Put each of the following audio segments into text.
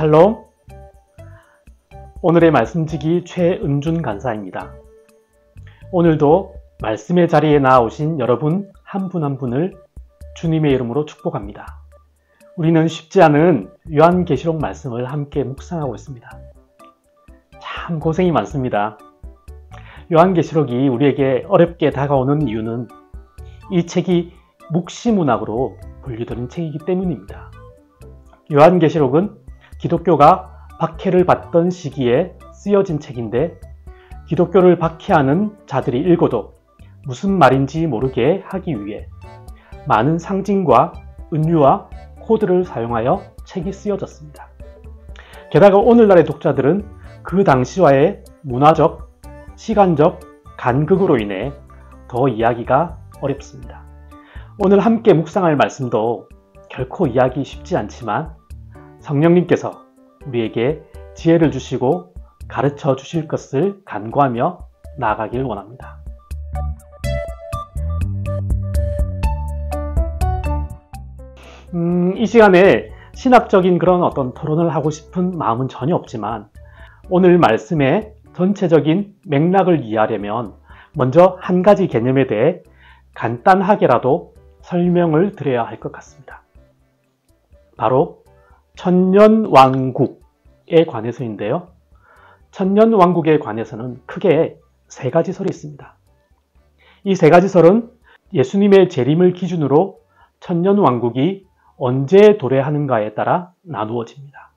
샬롬. 오늘의 말씀지기 최은준 간사입니다. 오늘도 말씀의 자리에 나아오신 여러분 한 분 한 분을 주님의 이름으로 축복합니다. 우리는 쉽지 않은 요한계시록 말씀을 함께 묵상하고 있습니다. 참 고생이 많습니다. 요한계시록이 우리에게 어렵게 다가오는 이유는 이 책이 묵시문학으로 분류되는 책이기 때문입니다. 요한계시록은 기독교가 박해를 받던 시기에 쓰여진 책인데 기독교를 박해하는 자들이 읽어도 무슨 말인지 모르게 하기 위해 많은 상징과 은유와 코드를 사용하여 책이 쓰여졌습니다. 게다가 오늘날의 독자들은 그 당시와의 문화적, 시간적 간극으로 인해 더 이해하기가 어렵습니다. 오늘 함께 묵상할 말씀도 결코 이해하기 쉽지 않지만 성령님께서 우리에게 지혜를 주시고 가르쳐 주실 것을 간구하며 나아가길 원합니다. 이 시간에 신학적인 그런 어떤 토론을 하고 싶은 마음은 전혀 없지만 오늘 말씀의 전체적인 맥락을 이해하려면 먼저 한 가지 개념에 대해 간단하게라도 설명을 드려야 할 것 같습니다. 바로 천년왕국에 관해서인데요. 천년왕국에 관해서는 크게 세 가지 설이 있습니다. 이 세 가지 설은 예수님의 재림을 기준으로 천년왕국이 언제 도래하는가에 따라 나누어집니다.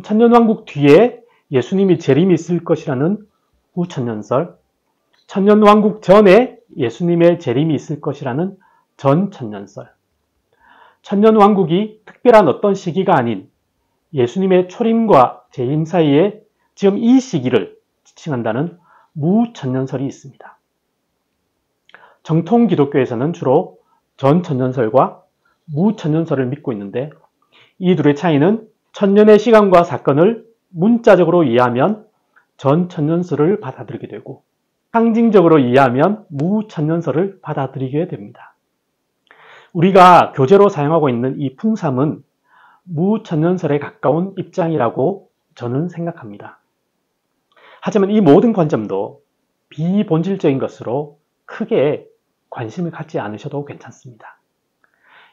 천년왕국 뒤에 예수님이 재림이 있을 것이라는 후천년설, 천년왕국 전에 예수님의 재림이 있을 것이라는 전천년설, 천년왕국이 특별한 어떤 시기가 아닌 예수님의 초림과 재림 사이에 지금 이 시기를 지칭한다는 무천년설이 있습니다. 정통 기독교에서는 주로 전천년설과 무천년설을 믿고 있는데 이 둘의 차이는 천년의 시간과 사건을 문자적으로 이해하면 전천년설을 받아들이게 되고 상징적으로 이해하면 무천년설을 받아들이게 됩니다. 우리가 교재로 사용하고 있는 이 풍삼은 무천년설에 가까운 입장이라고 저는 생각합니다. 하지만 이 모든 관점도 비본질적인 것으로 크게 관심을 갖지 않으셔도 괜찮습니다.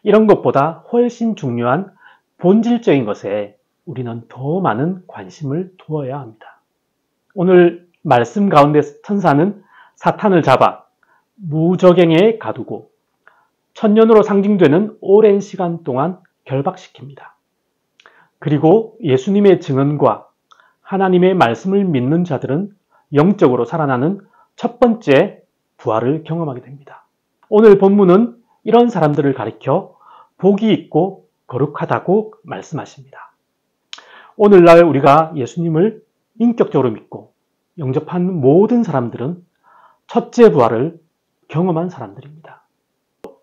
이런 것보다 훨씬 중요한 본질적인 것에 우리는 더 많은 관심을 두어야 합니다. 오늘 말씀 가운데 천사는 사탄을 잡아 무저갱에 가두고 천년으로 상징되는 오랜 시간 동안 결박시킵니다. 그리고 예수님의 증언과 하나님의 말씀을 믿는 자들은 영적으로 살아나는 첫 번째 부활을 경험하게 됩니다. 오늘 본문은 이런 사람들을 가리켜 복이 있고 거룩하다고 말씀하십니다. 오늘날 우리가 예수님을 인격적으로 믿고 영접한 모든 사람들은 첫째 부활을 경험한 사람들입니다.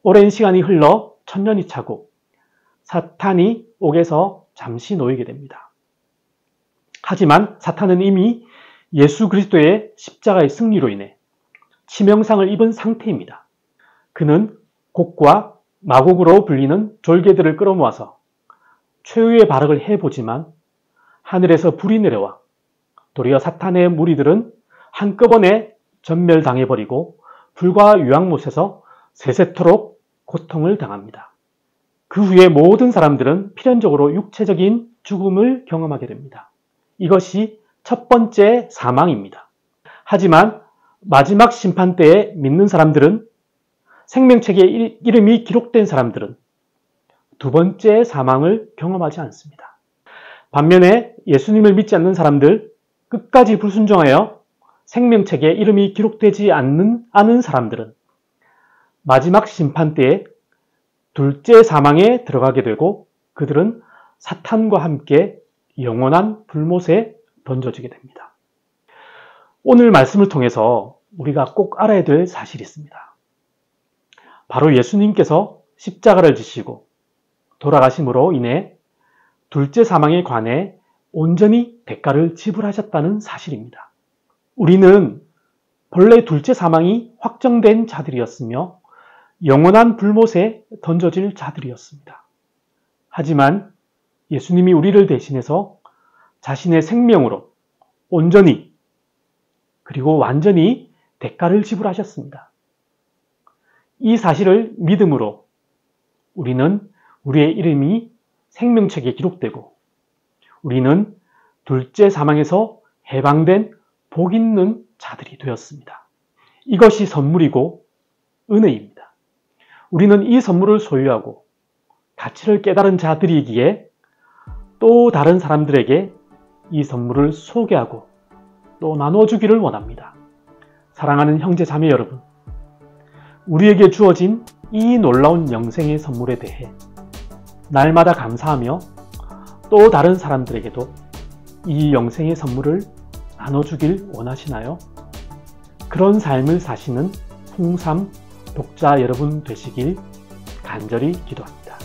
오랜 시간이 흘러 천년이 차고 사탄이 옥에서 잠시 놓이게 됩니다. 하지만 사탄은 이미 예수 그리스도의 십자가의 승리로 인해 치명상을 입은 상태입니다. 그는 곡과 마곡으로 불리는 졸개들을 끌어모아서 최후의 발악을 해보지만 하늘에서 불이 내려와 도리어 사탄의 무리들은 한꺼번에 전멸당해버리고 불과 유황못에서 세세토록 고통을 당합니다. 그 후에 모든 사람들은 필연적으로 육체적인 죽음을 경험하게 됩니다. 이것이 첫 번째 사망입니다. 하지만 마지막 심판 때에 믿는 사람들은 생명책에 이름이 기록된 사람들은 두 번째 사망을 경험하지 않습니다. 반면에 예수님을 믿지 않는 사람들, 끝까지 불순종하여 생명책에 이름이 기록되지 않은 사람들은 마지막 심판 때에 둘째 사망에 들어가게 되고 그들은 사탄과 함께 영원한 불못에 던져지게 됩니다. 오늘 말씀을 통해서 우리가 꼭 알아야 될 사실이 있습니다. 바로 예수님께서 십자가를 지시고 돌아가심으로 인해 둘째 사망에 관해 온전히 대가를 지불하셨다는 사실입니다. 우리는 본래 둘째 사망이 확정된 자들이었으며 영원한 불못에 던져질 자들이었습니다. 하지만 예수님이 우리를 대신해서 자신의 생명으로 온전히 그리고 완전히 대가를 지불하셨습니다. 이 사실을 믿음으로 우리는 우리의 이름이 생명책에 기록되고 우리는 둘째 사망에서 해방된 복 있는 자들이 되었습니다. 이것이 선물이고 은혜입니다. 우리는 이 선물을 소유하고 가치를 깨달은 자들이기에 또 다른 사람들에게 이 선물을 소개하고 또 나눠주기를 원합니다. 사랑하는 형제 자매 여러분, 우리에게 주어진 이 놀라운 영생의 선물에 대해 날마다 감사하며 또 다른 사람들에게도 이 영생의 선물을 나눠주길 원하시나요? 그런 삶을 사시는 홍삼 독자 여러분 되시길 간절히 기도합니다.